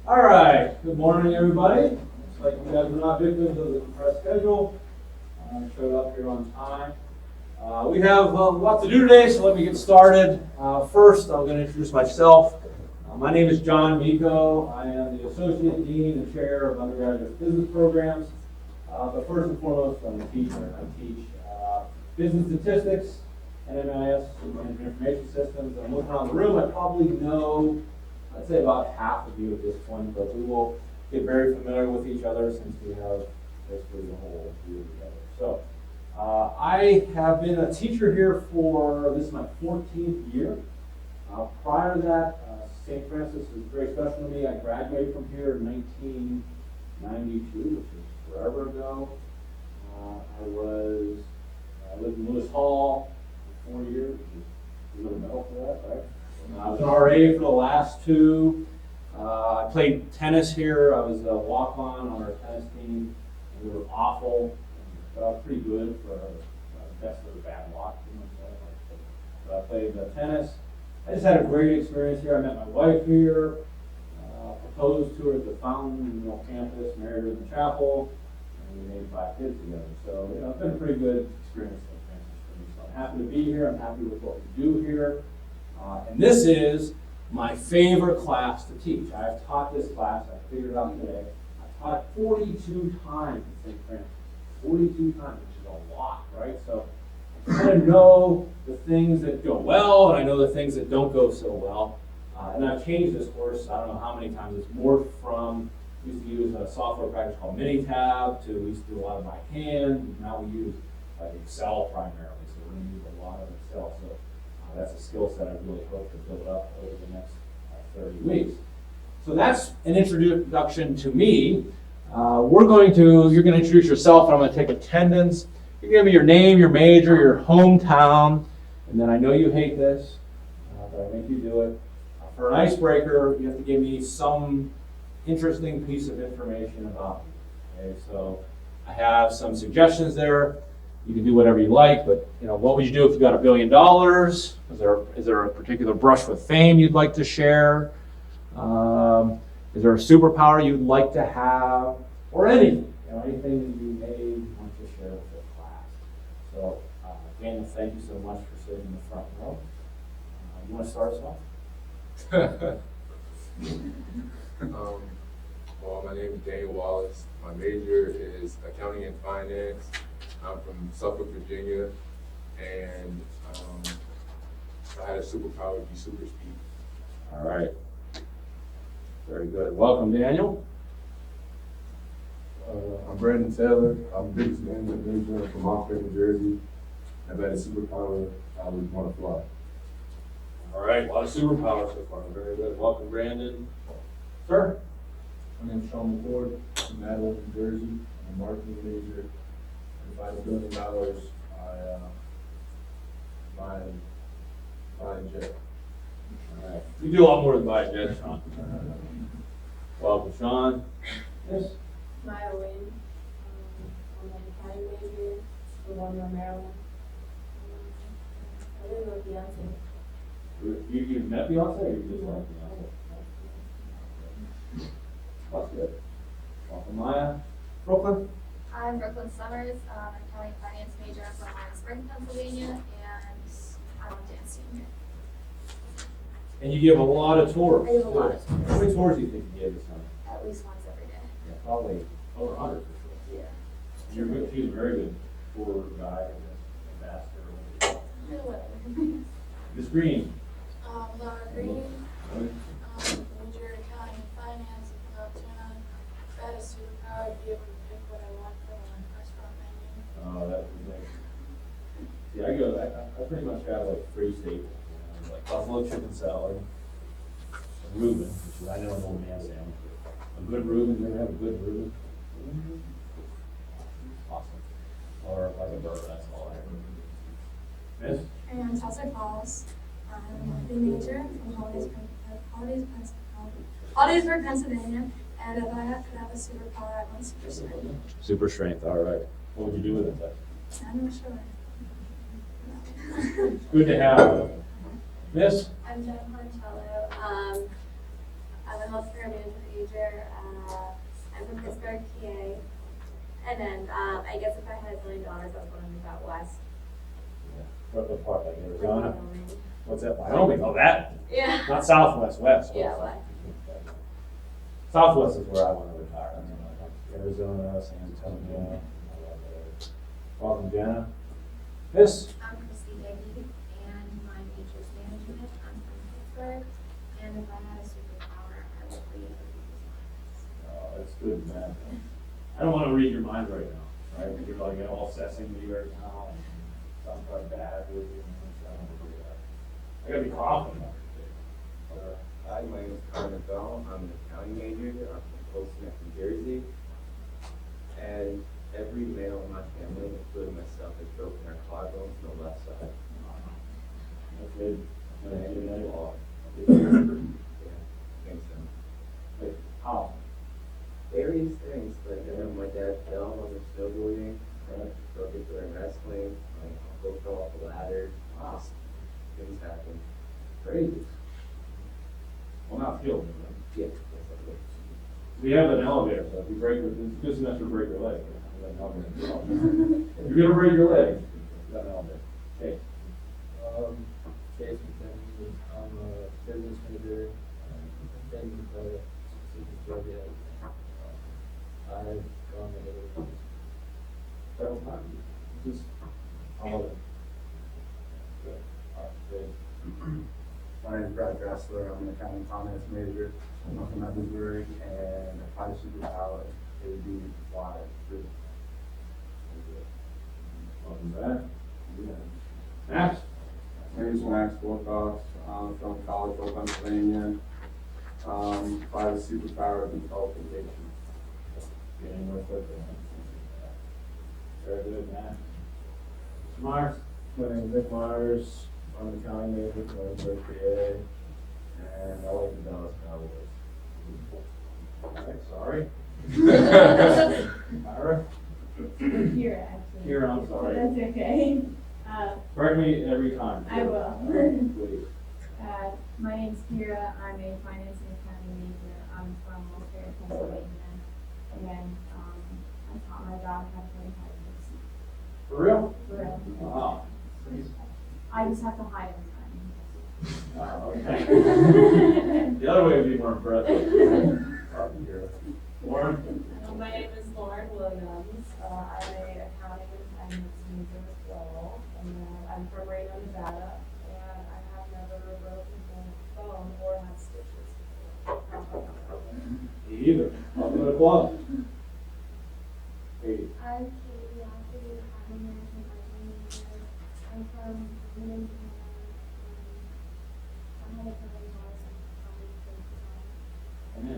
All right, good morning, everybody. Looks like you guys are not victims of the compressed schedule. Showed up here on time. We have a lot to do today, so let me get started. First, I'm going to introduce myself. My name is John Miko. I am the Associate Dean and Chair of Undergraduate Business Programs. But first and foremost, I'm a teacher. I teach business statistics, NMIS, and management information systems. I'm looking around the room. I probably know, I'd say about half of you at this point, but we will get very familiar with each other since we have basically the whole year together. So I have been a teacher here for, this is my 14th year. Prior to that, St. Francis was very special to me. I graduated from here in 1992, which is forever ago. I lived in Lewis Hall for 4 years, which is a little medal for that, right? I was an RA for the last two. I played tennis here. I was a walk-on on our tennis team. We were awful, but I was pretty good for best of the bad luck. So I played tennis. I just had a great experience here. I met my wife here, proposed to her at the Fountain campus, married her in the chapel, and we made 5 kids together. So it's been a pretty good experience for me. So I'm happy to be here. I'm happy with what we do here. And this is my favorite class to teach. I've taught this class, I figured it out today. I've taught it 42 times in St. Francis. 42 times, which is a lot, right? So I kind of know the things that go well, and I know the things that don't go so well. And I've changed this course, I don't know how many times. It's morphed from, we used to use a software package called Minitab, to we used to do a lot of by hand. Now we use Excel primarily, so we're going to use a lot of Excel. So that's a skill set I really hope to build up over the next 30 weeks. So that's an introduction to me. You're going to introduce yourself, and I'm going to take attendance. You're going to give me your name, your major, your hometown, and then I know you hate this, but I make you do it. For an icebreaker, you have to give me some interesting piece of information about me. Okay, so I have some suggestions there. You can do whatever you like, but what would you do if you got $1 billion? Is there a particular brush with fame you'd like to share? Is there a superpower you'd like to have, or anything? Anything that you may want to share with the class. So, Daniel, thank you so much for sitting in the front row. You want to start us off? Well, my name is Daniel Wallace. My major is accounting and finance. I'm from Suffolk, Virginia, and if I had a superpower, it'd be super speed. All right. Very good. Welcome, Daniel. I'm Brandon Taylor. I'm the biggest management major from Montclair, New Jersey. If I had a superpower, I would want to fly. All right. A lot of superpowers so far. Very good. Welcome, Brandon. Sir? My name is Sean McCord. I'm from Madeline, New Jersey. I'm a marketing major. If I had $1 billion, I buy a jet. All right. You do a lot more than buy a jet, Sean. Welcome, Sean. Yes? Maya Wynn. I'm an accounting major from Baltimore, Maryland. I live with Beyonce. You've met Beyonce, or you just like Beyonce? That's good. Welcome, Maya. Brooklyn? I'm Brooklyn Summers. I'm an accounting finance major from Spring, Pennsylvania, and I love dancing here. And you give a lot of tours. I give a lot of How tours. many tours do you think you gave this summer? At least once every day. Yeah, probably over 100 for sure. Yeah. You're good, she's a very good tour guide, ambassador. Ms. Green. Laura Green, major accounting and finance, about 10. If I had a superpower, I'd be able to pick what I want from a restaurant menu. Oh, that was nice. Yeah, I pretty much have like 3 staples, you know, like buffalo chicken salad, a Reuben, which is, I know an old man sandwich. A good Reuben, you ever have a good Reuben? Awesome. Or like a burger, that's all I have. Miss? And Chelsea Falls, I'm a marketing major from Hollidaysburg, Pennsylvania. And if I could have a superpower, I'd want super strength. Super strength, all right. What would you do with it then? I'm not sure. Good to have. Miss? I'm Jen Montello. I'm a healthcare management major. I'm from Pittsburgh, PA. And then I guess if I had $1 million, I would want to move out west. What part, like Arizona? Wyoming. What's that, Wyoming? Oh, that, Yeah. not southwest, west. Yeah, west. Southwest is where I want to retire. Arizona, San Antonio. I love it. Welcome, Jenna. Miss? I'm Christy Diggy, and my major is management. I'm from Pittsburgh. And if I had a superpower, I would read people's minds. Oh, that's good, man. I don't want to read your mind right now, right? You're like all assessing me right now, and something quite bad with you. I don't want to do that. I gotta be confident about it. Hi, my name is Carmen Bell. I'm an accounting major. I'm from Coastal Neck, New Jersey. And every male in my family, including myself, has broken their collarbones on the left side. That's good. And That's good. all. Yeah, thanks, so. Wait, how? Various things, like I remember my dad fell on the snowboarding, Right. broke it during wrestling, my uncle fell off a ladder. Wow. Just things happen. Crazy. Well, not feel good, right? Yeah, yes, I would. We have an elevator, so if you break, it's just enough to break your leg. You're gonna break your leg. You got an elevator. Okay. Jason Simmons, I'm a business major, been super drug I've gone to Several times. Just, I love it. Good. All right, good. My name is Brad Dressler. I'm an accounting finance major. I'm from Missouri, and if I had a superpower, it would be fly through. Welcome back. Max? My name is Max Wilcox. I'm from Collegeville, Pennsylvania. If I had a superpower, it would be teleportation. Getting more quickly. Very good, Max. Mr. Myers? My name is Nick Myers, I'm an accounting major from Edinburgh, PA, and I like the Dallas Cowboys. All right, sorry. Myra? Here, actually. Here, I'm sorry. That's okay. Correct me every time. I will. Please. My name's Kira. I'm a finance and accounting major. I'm from Mulberry, Pennsylvania. And I taught my job for 25 years. For real? For real. Wow. I just have to hide every time. Okay. The other way would be more impressive. Lauren? My name is Lauren Williams. I'm a accounting and finance major as well. And I'm from Reno, Nevada. And I have never broken a bone or had stitches before. Me either. Welcome to the club. Katie? I'm Katie Lockwood, accounting management marketing major. I'm from Minden, I had a $1 million Come in.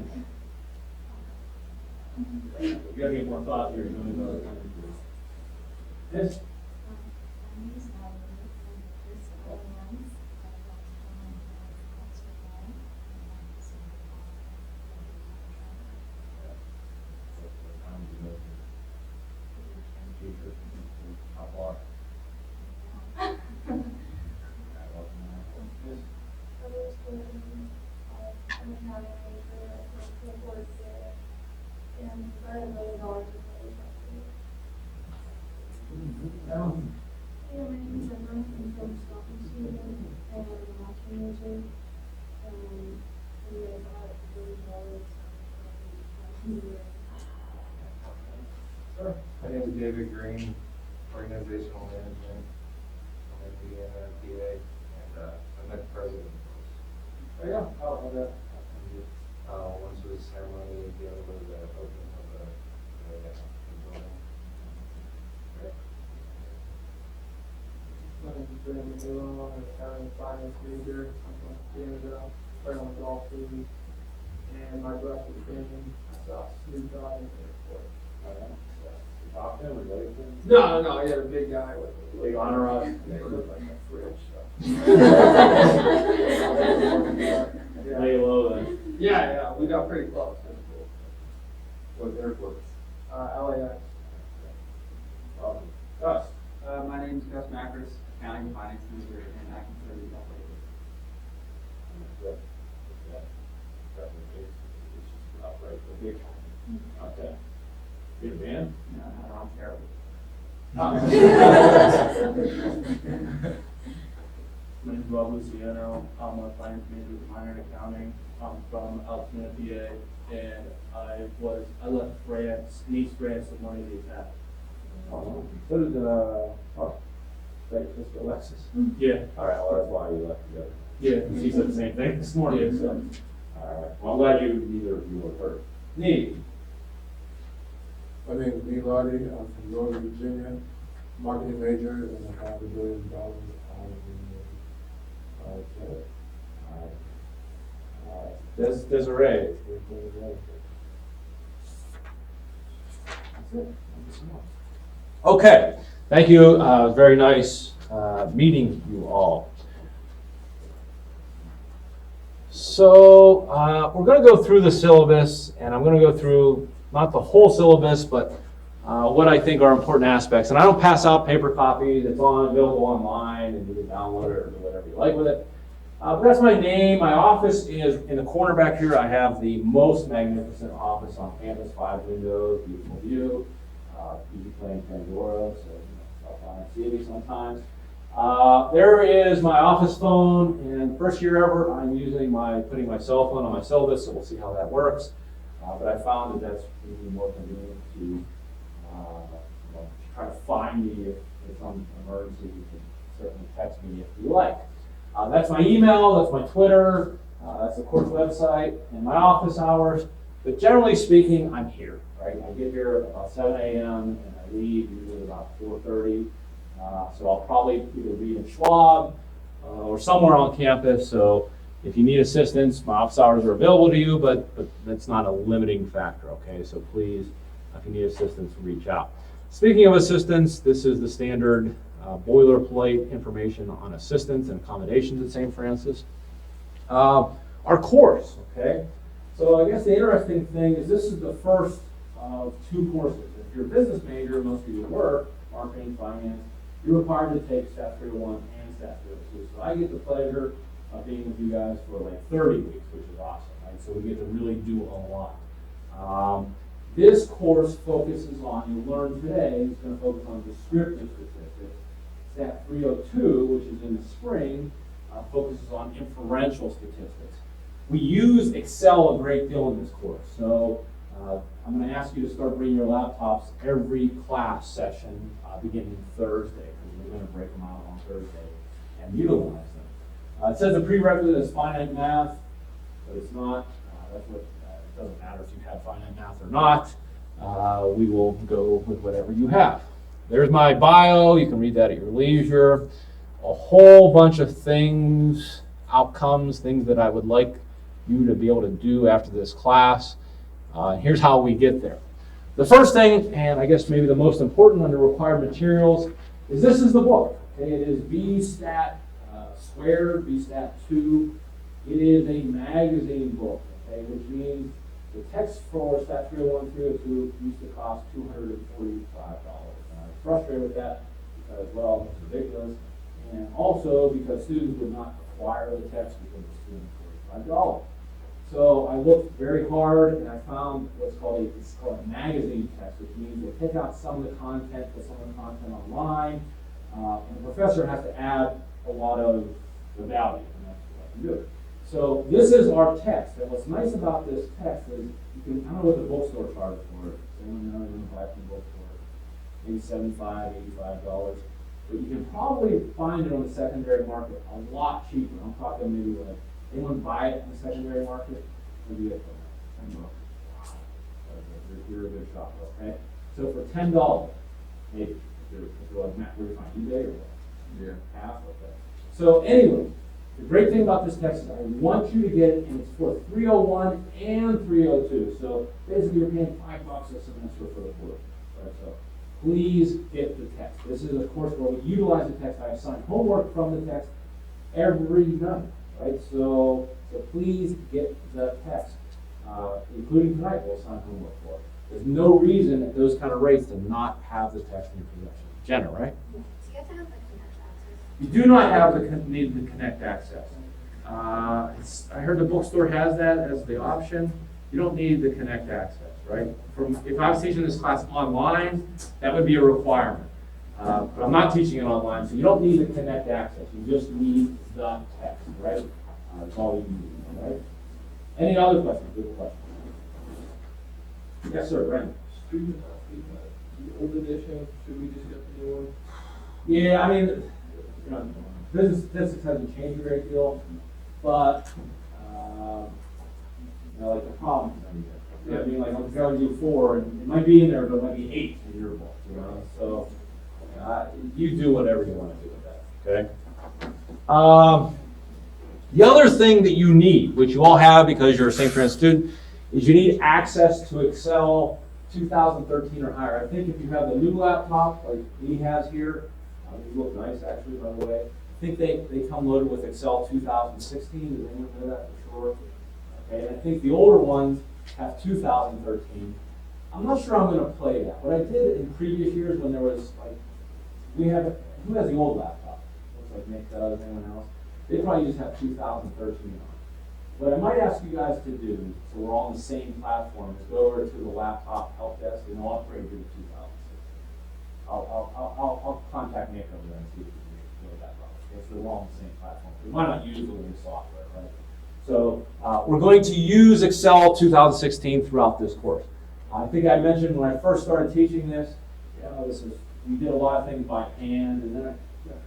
You gotta get more thought here. Doing the other thing. Yes? How far? I'm an accounting major. I think work there. And if I had $1 million, I'd probably Yeah, my name is Emma. I'm from Stockton, Sweden. And I'm a marketing major. And we got really knowledge. Sure. My name is David Green, organizational management, I'm at the PA, and I'm the president. Oh, yeah, oh, okay. Once was ceremony, the other was the opening of the building. My name is Brandon Malone, I'm an accounting and finance major. I'm from Canada, right on the golf team. And my breakfast training sucks. Snoop Dogg in the airport. Talk to him, or relate to him? No, he had a big guy with a Big honor roll. They look like a fridge. So. Lay low then. Yeah, we got pretty close. What airport? LAX. Gus. My name is Gus Macris, accounting and finance major, and I can serve you that way. Okay. Be a man? No, I'm terrible. My name is Rob Luciano. I'm a finance major with a minor in accounting. I'm from Altoona, PA, and I left France, Nice, France, with money to attack. So did, Sister Alexis. Yeah, All right, well, that's why you left together. yeah. She said the same thing this morning, Yeah. so. All right, well, I'm glad neither of you were hurt. Nee. My name is Lee Lardy. I'm from Northern Virginia, marketing major, and I have $1 billion out of the Okay. All right. Desiree. That's it. Okay, thank you. Very nice meeting you all. So we're going to go through the syllabus, and I'm going to go through not the whole syllabus, but what I think are important aspects. And I don't pass out paper copies. It's available online, and you can download it or do whatever you like with it. But that's my name. My office is in the corner back here. I have the most magnificent office on campus, 5 windows, beautiful view. Easy playing Pandora, so I'll see me sometimes. There is my office phone, and first year ever, I'm putting my cell phone on my syllabus, so we'll see how that works. But I found that that's really more convenient to try to find me if there's some emergency. You can certainly text me if you like. That's my email, that's my Twitter, that's the course website, and my office hours. But generally speaking, I'm here, right? I get here about 7 a.m. and I leave usually about 4:30. So I'll probably either be in Schwab or somewhere on campus. So if you need assistance, my office hours are available to you, but that's not a limiting factor, okay? So please, if you need assistance, reach out. Speaking of assistance, this is the standard boilerplate information on assistance and accommodations at St. Francis. Our course, okay? So I guess the interesting thing is this is the first of 2 courses. If you're a business major, most of you work, marketing, finance, you're required to take STAT301 and STAT302. So I get the pleasure of being with you guys for like 30 weeks, which is awesome, right? So we get to really do a lot. This course focuses on, you'll learn today, it's going to focus on descriptive statistics. STAT302, which is in the spring, focuses on inferential statistics. We use Excel a great deal in this course. So I'm going to ask you to start bringing your laptops every class session beginning Thursday, because we're going to break them out on Thursday and utilize them. It says the prerequisite is finite math, but it's not. It doesn't matter if you have finite math or not. We will go with whatever you have. There's my bio. You can read that at your leisure. A whole bunch of things, outcomes, things that I would like you to be able to do after this class. Here's how we get there. The first thing, and I guess maybe the most important under required materials, is this is the book. Okay? It is BStat Squared, BStat 2. It is a magazine book, okay? Which means the text for STAT301, 302 used to cost $245. And I was frustrated with that because, well, it's ridiculous. And also because students would not acquire the text because it's $245. So I looked very hard and I found what's called a magazine text, which means they pick out some of the content, put some of the content online, and the professor has to add a lot of the value, and that's what I can do. So this is our text, and what's nice about this text is you can, I don't know what the bookstore charges for it. Anyone know, you buy from the bookstore, maybe $75, $85. But you can probably find it on the secondary market a lot cheaper. I'm talking maybe like, anyone buy it in the secondary market? What do you get for that? $10. Wow. You're a good shop, okay? So for $10, maybe, if you're like, Matt, where do you find eBay or what? Yeah. Half, okay. So anyway, the great thing about this text is I want you to get it, and it's for 301 and 302. So basically, you're paying $5 a semester for the course, right? So please get the text. This is a course where we utilize the text. I assign homework from the text every night, right? So please get the text, including tonight. We'll assign homework for it. There's no reason at those kind of rates to not have the text in your possession. Jenna, right? Do you have to have like Connect access? You do not have the need the Connect access. I heard the bookstore has that as the option. You don't need the Connect access, right? If I was teaching this class online, that would be a requirement. But I'm not teaching it online, so you don't need the Connect access. You just need the text, right? That's all you need, right? Any other questions? Good question. Yes, sir, Brandon. Student athlete, the old edition, should we just get the new one? Yeah, I mean, you know, business statistics hasn't changed a great deal, but, you know, like the problems every year. You know what I mean, like, I'm telling you 4, and it might be in there, but it might be 8 in your book, you know? So, you do whatever you want to do with that, okay? The other thing that you need, which you all have because you're a St. Francis student, is you need access to Excel 2013 or higher. I think if you have the new laptop, like he has here, these look nice actually, by the way. I think they come loaded with Excel 2016. Does anyone know that for sure? Okay, and I think the older ones have 2013. I'm not sure I'm going to play that. What I did in previous years when there was like, who has the old laptop? Looks like Nick does, anyone else? They probably just have 2013 on. What I might ask you guys to do, so we're all on the same platform, is go over to the laptop help desk and I'll upgrade you to 2016. I'll contact Nick over there and see if we can do that problem. Okay, so we're all on the same platform. We might not use the new software, right? So we're going to use Excel 2016 throughout this course. I think I mentioned when I first started teaching this, we did a lot of things by hand, and then I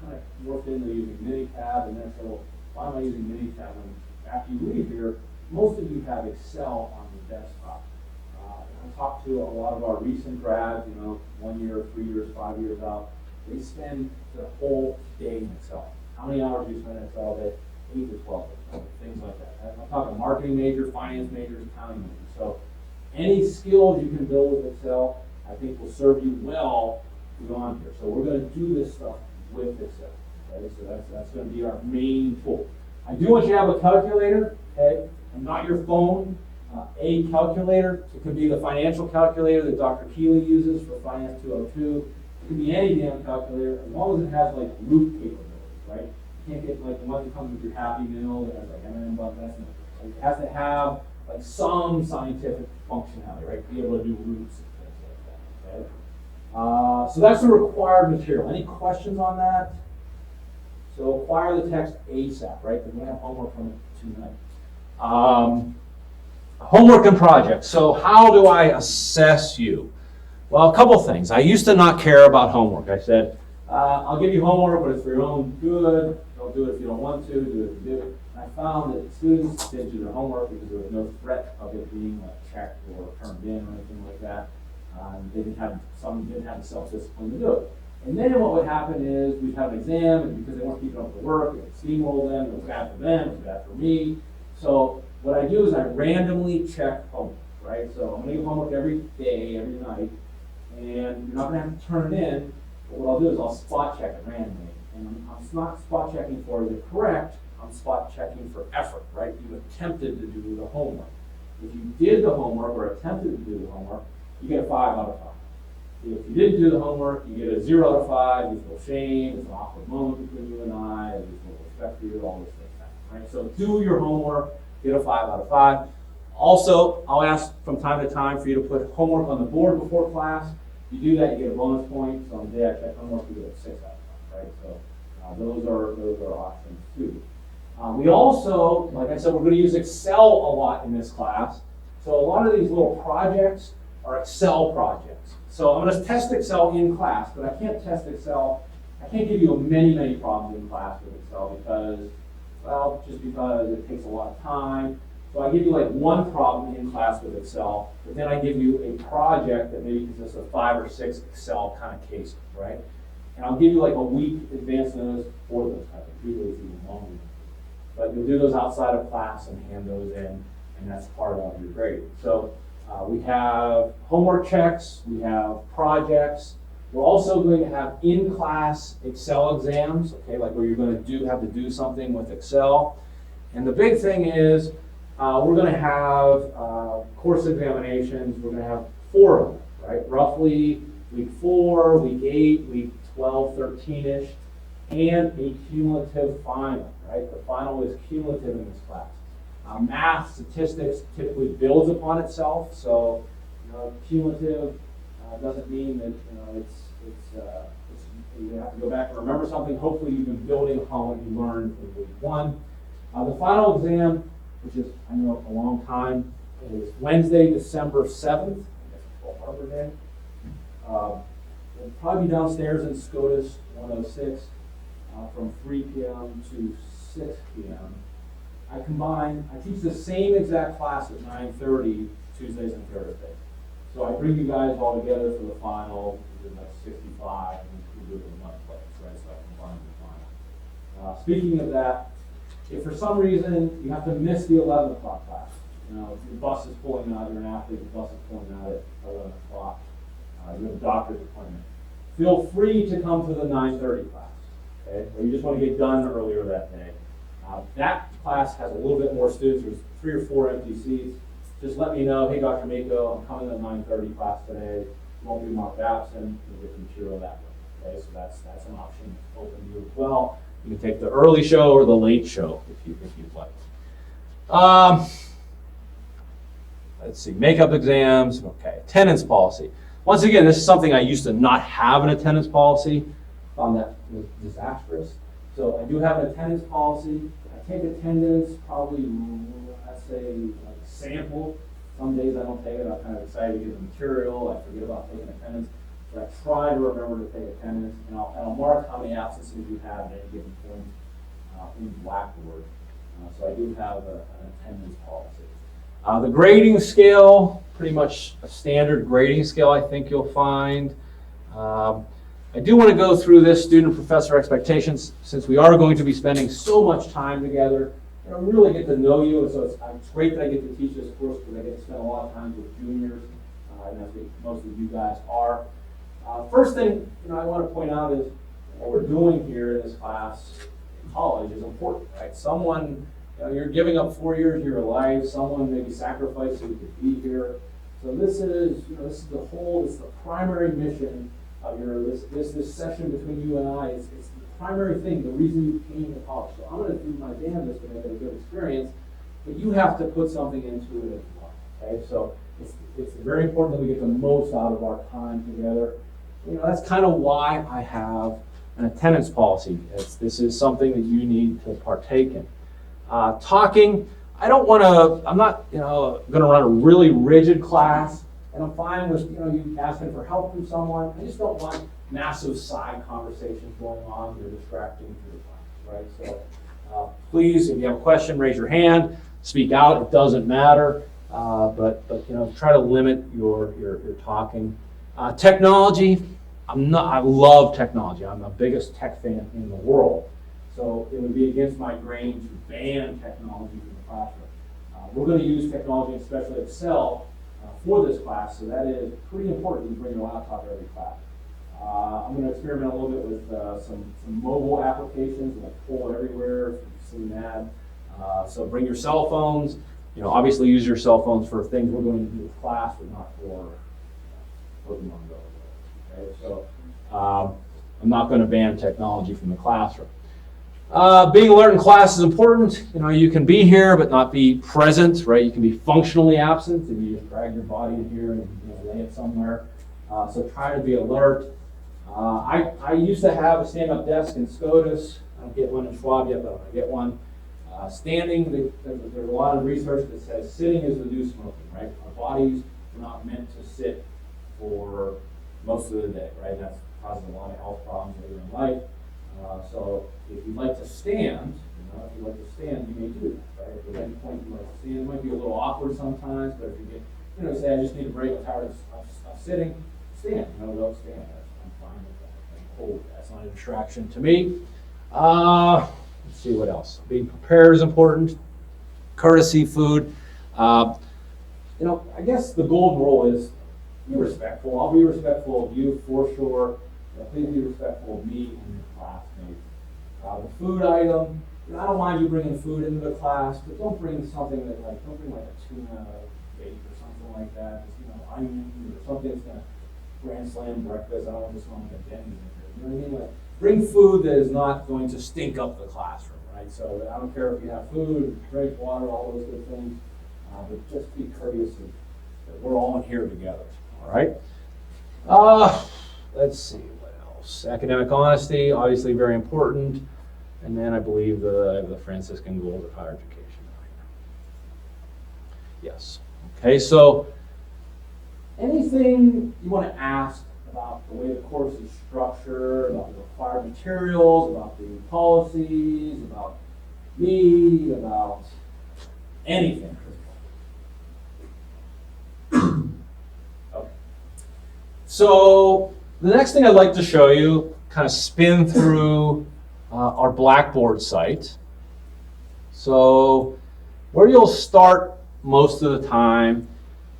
kind of worked into using Minitab, and then I said, well, why am I using Minitab when after you leave here, most of you have Excel on your desktop. I talked to a lot of our recent grads, 1 year, 3 years, 5 years out. They spend the whole day in Excel. How many hours do you spend in Excel a day? 8 to 12, things like that. I'm talking marketing major, finance majors, accounting majors. So any skills you can build with Excel, I think will serve you well beyond here. So we're going to do this stuff with Excel. Okay? So that's going to be our main tool. I do want you to have a calculator, okay, and not your phone. A calculator. It could be the financial calculator that Dr. Keeley uses for Finance 202. It can be any damn calculator as long as it has like root capabilities, right? You can't get like the one that comes with your Happy Meal that has like M&M buttons. That's not. It has to have like some scientific functionality, right? Be able to do roots and things like that. Okay. So that's the required material. Any questions on that? So acquire the text ASAP, right? Because we have homework from it tonight. Homework and projects. So how do I assess you? Well, a couple things. I used to not care about homework. I said, I'll give you homework, but it's for your own good. Don't do it if you don't want to. Do it if you do. And I found that students didn't do their homework because there was no threat of it being checked or turned in or anything like that. Some didn't have the self-discipline to do it. And then what would happen is we'd have an exam, and because they weren't keeping up with the work, it would steamroll them. It was bad for them. It was bad for me. So what I do is I randomly check homework, right? So I'm going to give homework every day, every night, and you're not going to have to turn it in. But what I'll do is I'll spot check it randomly. And I'm not spot checking for is it correct, I'm spot checking for effort, right? You attempted to do the homework. If you did the homework or attempted to do the homework, you get a 5 out of 5. If you didn't do the homework, you get a 0 out of 5. You feel shame. It's an awkward moment between you and I. There's no respect for you. All those things happen, right? So do your homework. Get a 5 out of 5. Also, I'll ask from time to time for you to put homework on the board before class. If you do that, you get a bonus point. So on the day I check homework, you get a 6 out of 5, right? So those are options too. We also, like I said, we're going to use Excel a lot in this class. So a lot of these little projects are Excel projects. So I'm going to test Excel in class, but I can't test Excel. I can't give you many problems in class with Excel because, well, just because it takes a lot of time. So I give you like one problem in class with Excel, but then I give you a project that maybe consists of 5 or 6 Excel kind of cases, right? And I'll give you like a week advance notice for those types of usually it's even longer. But you'll do those outside of class and hand those in, and that's part of your grade. So we have homework checks, we have projects. We're also going to have in-class Excel exams, okay, like where you're going to have to do something with Excel. And the big thing is we're going to have course examinations. We're going to have 4 of them, right? Roughly week 4, week 8, week 12, 13-ish, and a cumulative final, right? The final is cumulative in this class. Math, statistics typically builds upon itself, so cumulative doesn't mean that you have to go back and remember something. Hopefully you've been building upon what you learned in week 1. The final exam, which is, I know, a long time, is Wednesday, December 7th. That's Pearl Harbor Day. It'll probably be downstairs in SCOTUS 106 from 3 p.m. to 6 p.m. I teach the same exact class at 9:30 Tuesdays and Thursdays. So I bring you guys all together for the final, which is like 65, and we do it in one place, right? So I combine the final. Speaking of that, if for some reason you have to miss the 11 o'clock class, if your bus is pulling out, you're an athlete, the bus is pulling out at 11 o'clock, you have a doctor's appointment, feel free to come to the 9:30 class, okay? Or you just want to get done earlier that day. That class has a little bit more students. There's 3 or 4 empty seats. Just let me know, hey, Dr. Mako, I'm coming to the 9:30 class today. You won't be marked absent. You'll get the material that way. Okay, so that's an option open to you as well. You can take the early show or the late show if you'd like. Let's see, makeup exams. Okay, attendance policy. Once again, this is something I used to not have an attendance policy. Found that was disastrous. So I do have an attendance policy. I take attendance probably, I'd say, like sample. Some days I don't take it. I'm kind of excited to get the material. I forget about taking attendance. But I try to remember to take attendance. And I'll mark how many absences you have at any given point in Blackboard. So I do have an attendance policy. The grading scale, pretty much a standard grading scale I think you'll find. I do want to go through this student-professor expectations since we are going to be spending so much time together. Really get to know you, and so it's great that I get to teach this course because I get to spend a lot of time with juniors, and that's what most of you guys are. First thing I want to point out is what we're doing here in this class in college is important, right? Someone, you're giving up 4 years of your life, someone maybe sacrificed so you could be here. So this is the primary mission of this session between you and I. It's the primary thing, the reason you came to college. So I'm going to do my damnedest to make it a good experience, but you have to put something into it as well. Okay, so it's very important that we get the most out of our time together. That's kind of why I have an attendance policy. This is something that you need to partake in. Talking, I'm not going to run a really rigid class, and I'm fine with you asking for help from someone. I just don't want massive side conversations going on. They're distracting to the class, right? So please, if you have a question, raise your hand, speak out. It doesn't matter, but try to limit your talking. Technology, I love technology. I'm the biggest tech fan in the world. So it would be against my grain to ban technology in the classroom. We're going to use technology, especially Excel, for this class, so that is pretty important to bring your laptop to every class. I'm going to experiment a little bit with some mobile applications, like Pull Everywhere, if you've seen that. So bring your cell phones. Obviously use your cell phones for things we're going to do with class, but not for Pokemon Go. Okay, so I'm not going to ban technology from the classroom. Being alert in class is important. You can be here but not be present, right? You can be functionally absent if you just drag your body in here and lay it somewhere. So try to be alert. I used to have a stand-up desk in SCOTUS. I don't get one in Schwab yet, but I get one. Standing, there's a lot of research that says sitting is the new smoking, right? Our bodies are not meant to sit for most of the day, right? That's causing a lot of health problems later in life. So if you'd like to stand, if you like to stand, you may do that, right? If at any point you like to stand, it might be a little awkward sometimes, but if you get, say I just need a break, I'm tired of sitting, stand, don't stand. I'm fine with that. I'm cool with that. That's not a distraction to me. Let's see what else. Being prepared is important. Courtesy food. I guess the golden rule is be respectful. I'll be respectful of you for sure. Please be respectful of me and your classmates. The food item, I don't mind you bringing food into the class, but don't bring something don't bring like a tuna bake or something like that. Just, onions or something that's going to grand slam breakfast. I don't want this one like a Denny's. You know what I mean? Like, bring food that is not going to stink up the classroom, right? So I don't care if you have food, drink, water, all those good things, but just be courteous that we're all in here together, all right? Let's see, what else? Academic honesty, obviously very important. And then I believe the Franciscan goals of higher education. Yes. Okay, so anything you want to ask about the way the course is structured, about the required materials, about the policies, about me, about anything. Okay. So the next thing I'd like to show you, kind of spin through our Blackboard site. So where you'll start most of the time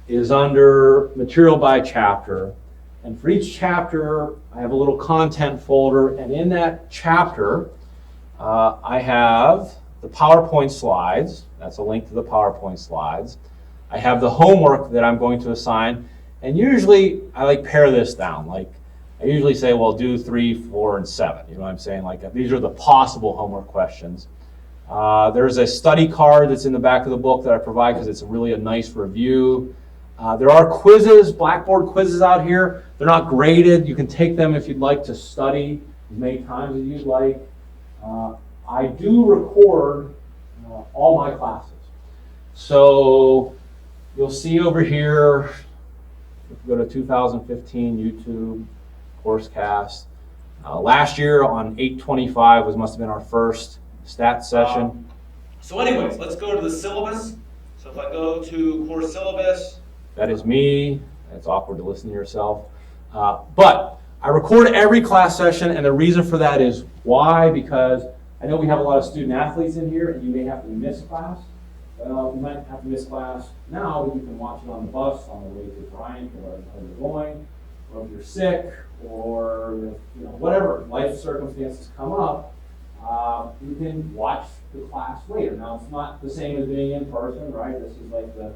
is under material by chapter. And for each chapter, I have a little content folder, and in that chapter, I have the PowerPoint slides. That's a link to the PowerPoint slides. I have the homework that I'm going to assign, and usually I pair this down. I usually say, well, do 3, 4, and 7. You know what I'm saying? These are the possible homework questions. There's a study card that's in the back of the book that I provide because it's really a nice review. There are quizzes, Blackboard quizzes out here. They're not graded. You can take them if you'd like to study as many times as you'd like. I do record all my classes. So you'll see over here, if you go to 2015 YouTube CourseCast. Last year on 8/25 must have been our first stat session. So anyways, let's go to the syllabus. So if I go to course syllabus, that is me. It's awkward to listen to yourself. But I record every class session, and the reason for that is why? Because I know we have a lot of student athletes in here, and you may have to miss class. You might have to miss class now, but you can watch it on the bus on the way to Bryant or wherever you're going, or if you're sick, or whatever life circumstances come up, you can watch the class later. Now, it's not the same as being in person, right? This is like the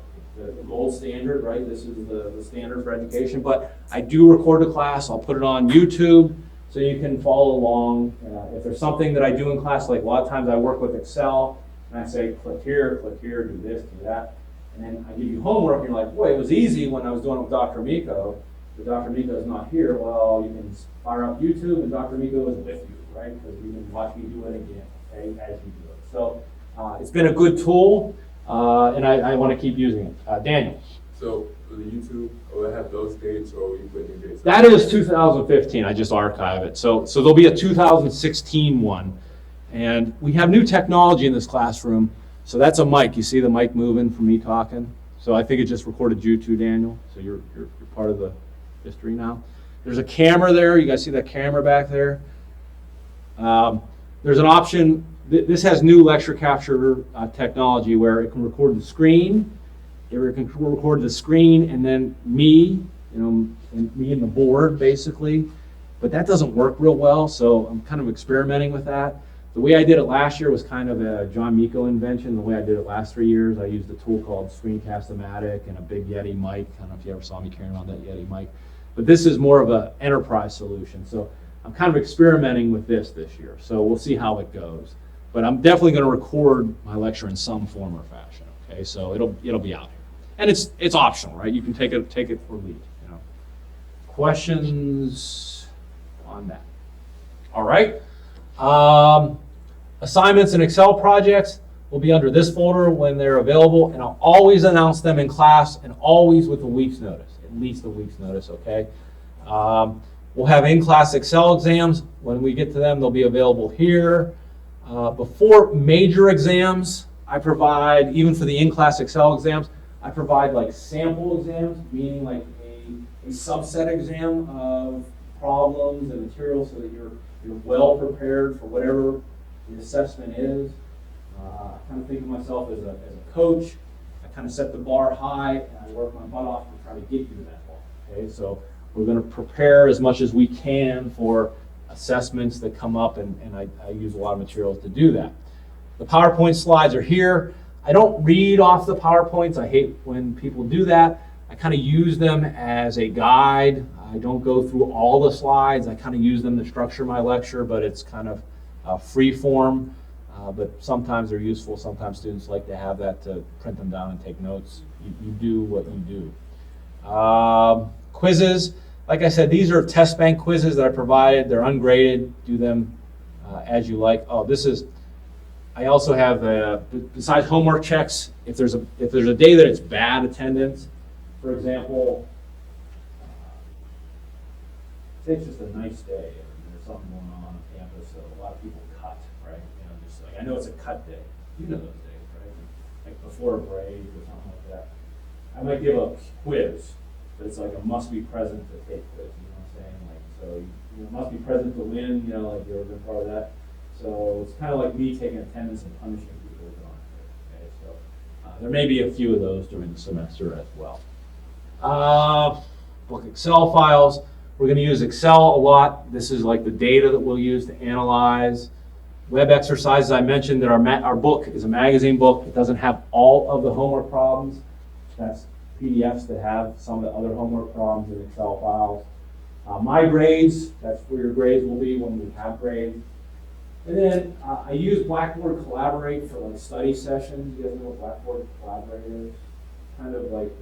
gold standard, right? This is the standard for education. But I do record the class. I'll put it on YouTube so you can follow along. If there's something that I do in class, like a lot of times I work with Excel, and I say, click here, do this, do that. And then I give you homework, and you're like, boy, it was easy when I was doing it with Dr. Miko. But Dr. Miko is not here. Well, you can fire up YouTube, and Dr. Miko is with you, right? Because you can watch me do it again, okay, as you do it. So it's been a good tool, and I want to keep using it. Daniel. So for the YouTube, will it have those dates, or will you put new dates? That is 2015. I just archive it. So there'll be a 2016 one. And we have new technology in this classroom. So that's a mic. You see the mic moving from me talking? So I think it just recorded you too, Daniel. So you're part of the history now. There's a camera there. You guys see that camera back there? There's an option. This has new lecture capture technology where it can record the screen. It can record the screen and then me, and me and the board basically. But that doesn't work real well, so I'm kind of experimenting with that. The way I did it last year was kind of a John Miko invention. The way I did it last 3 years, I used a tool called Screencast-O-Matic and a big Yeti mic. I don't know if you ever saw me carrying around that Yeti mic. But this is more of an enterprise solution. So I'm kind of experimenting with this year. So we'll see how it goes. But I'm definitely going to record my lecture in some form or fashion. Okay, so it'll be out here. And it's optional, right? You can take it or leave. Questions on that? All right. Assignments and Excel projects. will be under this folder when they're available, and I'll always announce them in class and always with a week's notice, at least a week's notice, okay? We'll have in-class Excel exams. When we get to them, they'll be available here. Before major exams, I provide, even for the in-class Excel exams, I provide like sample exams, meaning like a subset exam of problems and materials so that you're well prepared for whatever the assessment is. I kind of think of myself as a coach. I kind of set the bar high and I work my butt off to try to get you to that bar. Okay, so we're going to prepare as much as we can for assessments that come up, and I use a lot of materials to do that. The PowerPoint slides are here. I don't read off the PowerPoints. I hate when people do that. I kind of use them as a guide. I don't go through all the slides. I kind of use them to structure my lecture, but it's kind of free form. But sometimes they're useful. Sometimes students like to have that to print them down and take notes. You do what you do. Quizzes. Like I said, these are test bank quizzes that I provided. They're ungraded. Do them as you like. Oh, this is. I also have besides homework checks. If there's a day that it's bad attendance, for example, say it's just a nice day and there's something going on campus, so a lot of people cut, right? Just like I know it's a cut day. You know those days, right? Like before a break or something like that. I might give a quiz, but it's like a must be present to take quiz. You know what I'm saying? Like so, you must be present to win. You know, like you've been part of that. So it's kind of like me taking attendance and punishing people with on it. Okay, so there may be a few of those during the semester as well. Book Excel files. We're going to use Excel a lot. This is like the data that we'll use to analyze. Web exercises, I mentioned that our book is a magazine book. It doesn't have all of the homework problems. That's PDFs that have some of the other homework problems in Excel files. My grades, that's where your grades will be when we have grades. And then I use Blackboard Collaborate for like study sessions. You guys know what Blackboard Collaborate is? Kind of like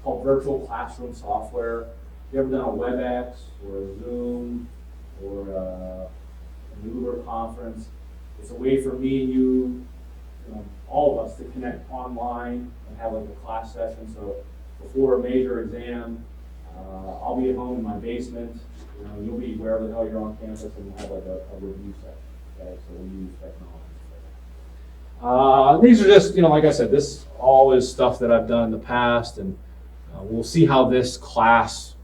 called virtual classroom software. You ever done a WebEx or a Zoom or an Uber conference? It's a way for me and you know, all of us to connect online and have like a class session. So before a major exam, I'll be at home in my basement. You know, you'll be wherever the hell you're on campus, and we'll have like a review session. Okay, so we'll use technology. These are just, you know, like I said, this all is stuff that I've done in the past, and we'll see how this class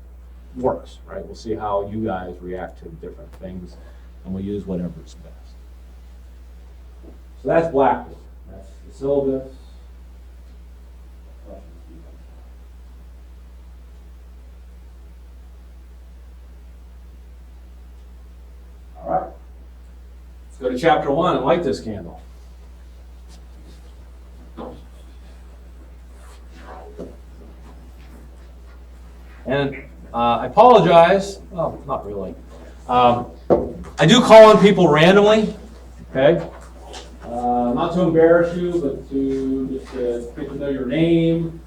works, right? We'll see how you guys react to different things, and we'll use whatever's best. So that's Blackboard. That's the syllabus. All right. Let's go to chapter 1 and light this candle. And I apologize. Well, not really. I do call on people randomly, okay? Not to embarrass you, but to just get to know your name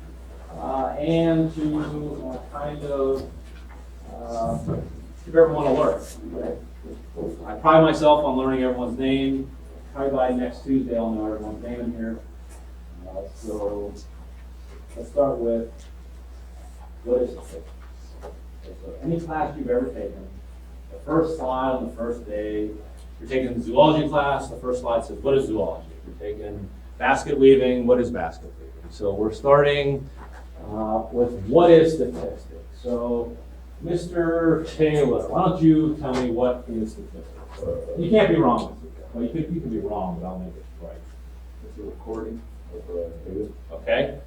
and to kind of keep everyone alert. Okay? I pride myself on learning everyone's name. Probably by next Tuesday I'll know everyone's name in here. So let's start with what is statistics? Okay, so any class you've ever taken, the first slide on the first day, you're taking zoology class, the first slide says, what is zoology? If you're taking basket weaving, what is basket weaving? So we're starting with what is statistics? So Mr. Taylor, why don't you tell me what is statistics? You can't be wrong with it. Well, you can be wrong, but I'll make it right. It's a recording of data. Okay.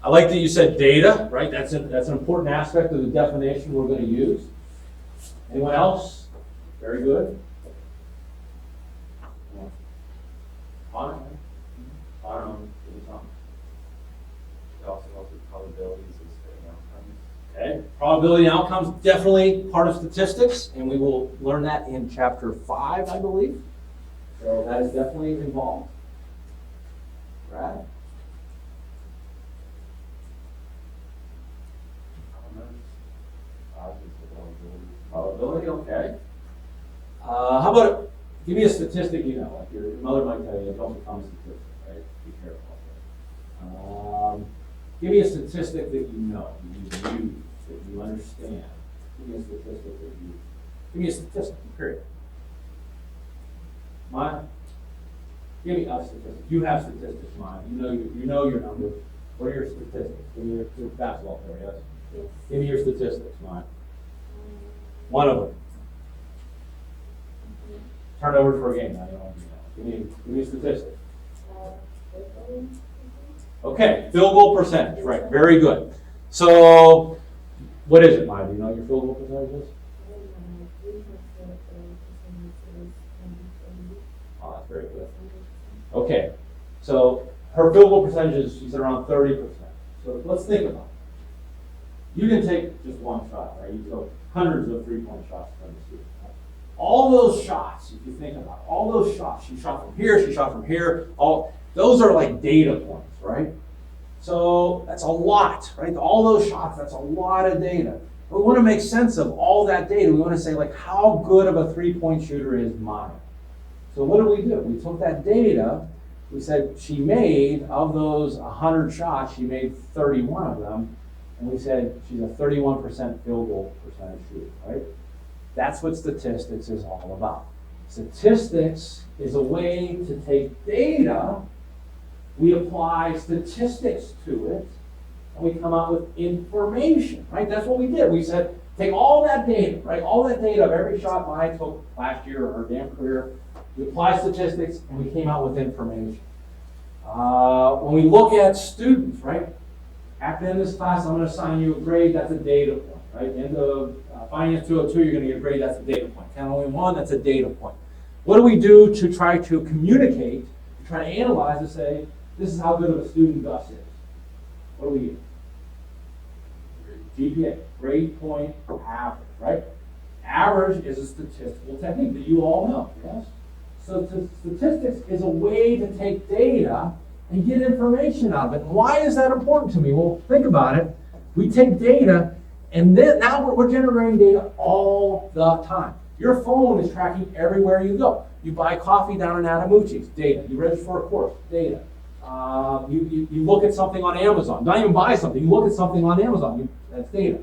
I like that you said data, right? That's an important aspect of the definition we're going to use. Anyone else? Very good. Connor? Connor, It also helps with probabilities of certain outcomes. okay. Probability and outcomes, definitely part of statistics, and we will learn that in chapter 5, I believe. So that is definitely involved. Brad? Probability, okay. How about Give me a statistic you know, like your mother might tell you, don't become a statistic, right? Be careful. Give me a statistic that you know, that you use, that you understand. Give me a statistic that you, give me a statistic, period. Maya? Give me a statistic. You have statistics, Maya. You know your numbers. What are your statistics? Give me your basketball player, yes? Yes. Give me your statistics, Maya. One of them. Turnovers for a game. I don't know. Give me a statistic. Okay, field goal percentage. Right, very good. So, what is it, Maya? Do you know what your field goal percentage is? Oh, that's very good. Okay, so her field goal percentage is, she's around 30%. So let's think about it. You can take just one shot, right? You throw hundreds of three-point shots from the student. Right? All those shots, if you think about it, all those shots, she shot from here, all those are like data points, right? So that's a lot, right? All those shots, that's a lot of data. We want to make sense of all that data. We want to say, like, how good of a three-point shooter is Maya? So what do? We took that data, we said she made, of those 100 shots, she made 31 of them, and we said she's a 31% field goal percentage shooter, right? That's what statistics is all about. Statistics is a way to take data, we apply statistics to it, and we come out with information, right? That's what we did. We said, take all that data, right? All that data of every shot Maya took last year or her damn career, we apply statistics, and we came out with information. When we look at students, right? At the end of this class, I'm going to assign you a grade. That's a data point, right? End of Finance 202, you're going to get a grade. That's a data point. Count only one, that's a data point. What do we do to try to communicate, to try to analyze and say, this is how good of a student Gus is? What do we use? GPA, grade point average, right? Average is a statistical technique that you all know, yes? So statistics is a way to take data and get information out of it. And why is that important to me? Well, think about it. We take data, and then now we're generating data all the time. Your phone is tracking everywhere you go. You buy coffee down in Adamucci's, data. You register for a course, data. You look at something on Amazon. Don't even buy something. You look at something on Amazon. That's data.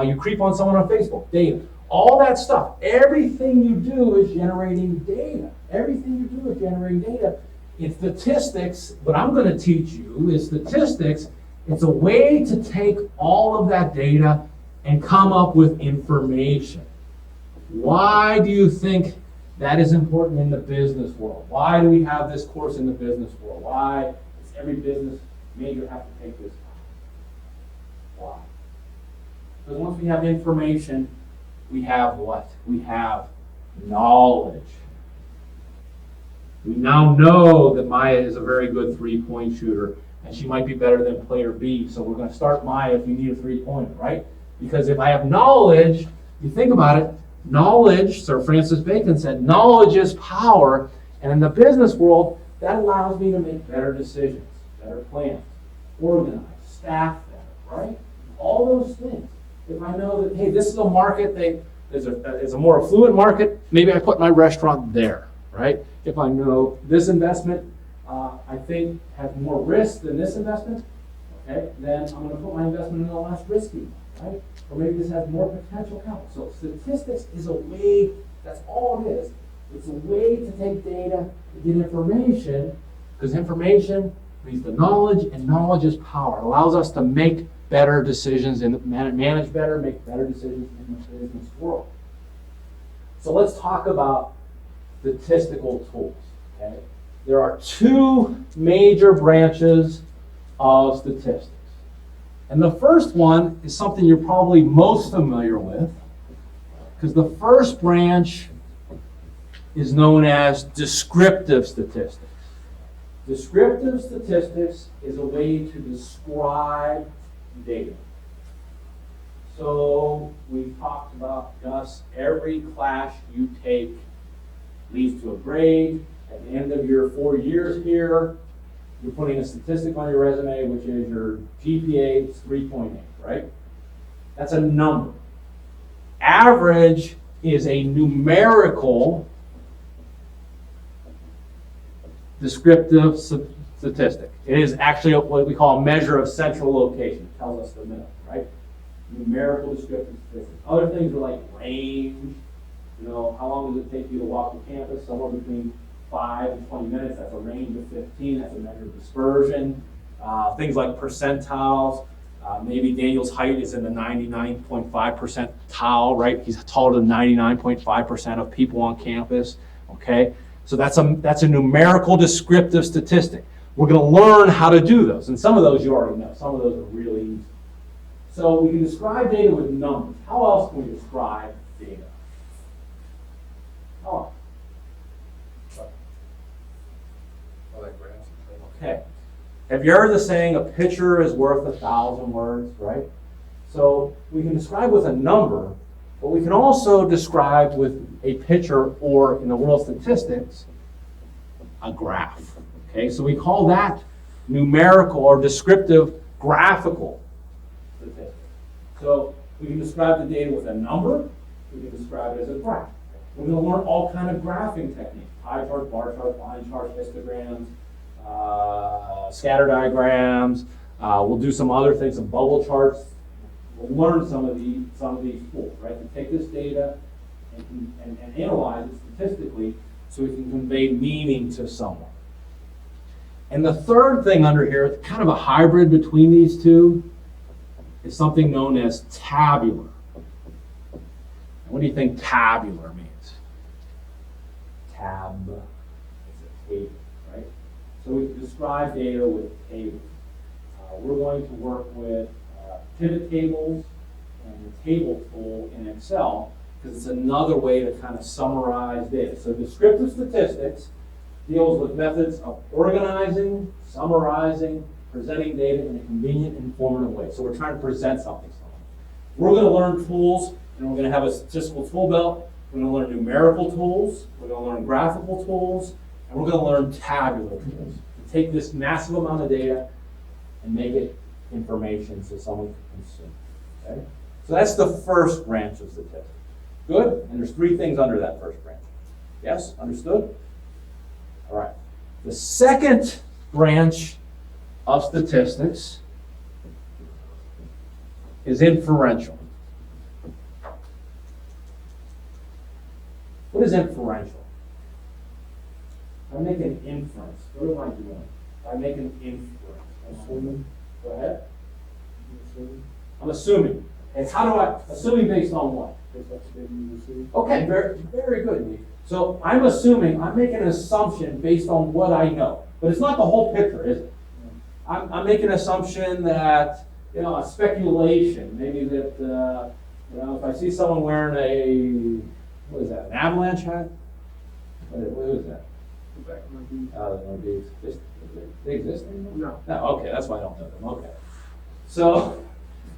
You creep on someone on Facebook, data. All that stuff. Everything you do is generating data. Everything you do is generating data. In statistics, what I'm going to teach you is statistics. It's a way to take all of that data and come up with information. Why do you think that is important in the business world? Why do we have this course in the business world? Why does every business major have to take this class? Why? Because once we have information, we have what? We have knowledge. We now know that Maya is a very good three-point shooter, and she might be better than player B. So we're going to start Maya if you need a three-pointer, right? Because if I have knowledge, you think about it, knowledge, Sir Francis Bacon said, knowledge is power, and in the business world, that allows me to make better decisions, better plans, organize, staff better, right? All those things. If I know that, hey, this is a market, it's a more affluent market, maybe I put my restaurant there, right? If I know this investment, I think has more risk than this investment, okay, then I'm going to put my investment in the less risky, right? Or maybe this has more potential capital. So statistics is a way, that's all it is. It's a way to take data, to get information, because information leads to knowledge, and knowledge is power. It allows us to make better decisions and manage better, make better decisions in the business world. So let's talk about statistical tools, okay? There are two major branches of statistics. And the first one is something you're probably most familiar with, because the first branch is known as descriptive statistics. Descriptive statistics is a way to describe data. So we talked about, Gus, every class you take leads to a grade. At the end of your 4 years here, you're putting a statistic on your resume, which is your GPA is 3.8, right? That's a number. Average is a numerical descriptive statistic. It is actually what we call a measure of central location. It tells us the middle, right? Numerical descriptive statistics. Other things are like range. You know, how long does it take you to walk the campus? Somewhere between 5 and 20 minutes. That's a range of 15. That's a measure of dispersion. Things like percentiles. Maybe Daniel's height is in the 99.5 percentile, right? He's taller than 99.5% of people on campus, okay? So that's a numerical descriptive statistic. We're going to learn how to do those, and some of those you already know. Some of those are really easy. So we can describe data with numbers. How else can we describe data? How else? I like graphs. Okay. Have you heard the saying, a picture is worth 1,000 words, right? So we can describe with a number, but we can also describe with a picture, or in the world of statistics, a graph. Okay, so we call that numerical or descriptive graphical statistics. So we can describe the data with a number, we can describe it as a graph. We're going to learn all kind of graphing techniques: pie charts, bar charts, line charts, histograms, scatter diagrams. We'll do some other things, some bubble charts. We'll learn some of these tools, right? To take this data and analyze it statistically so we can convey meaning to someone. And the third thing under here, kind of a hybrid between these two, is something known as tabular. What do you think tabular means? Tab. It's a table, right? So we can describe data with tables. We're going to work with pivot tables and the table tool in Excel, because it's another way to kind of summarize data. So descriptive statistics deals with methods of organizing, summarizing, presenting data in a convenient, informative way. So we're trying to present something to someone. We're going to learn tools, and we're going to have a statistical tool belt. We're going to learn numerical tools. We're going to learn graphical tools. And we're going to learn tabular tools. To take this massive amount of data and make it information so someone can consume. Okay? So that's the first branch of statistics. Good? And there's three things under that first branch. Yes? Understood? All right. The second branch of statistics is inferential. What is inferential? I make an inference. What am I doing? I make an inference. Assuming. Go ahead. I'm assuming. And how do I, assuming based on what? Okay, very, very good. So I'm assuming, I'm making an assumption based on what I know. But it's not the whole picture, is it? I'm making an assumption that, a speculation, maybe that, if I see someone wearing a, what is that, an avalanche hat? What is that? They exist anymore? No. Okay, that's why I don't know them. Okay. So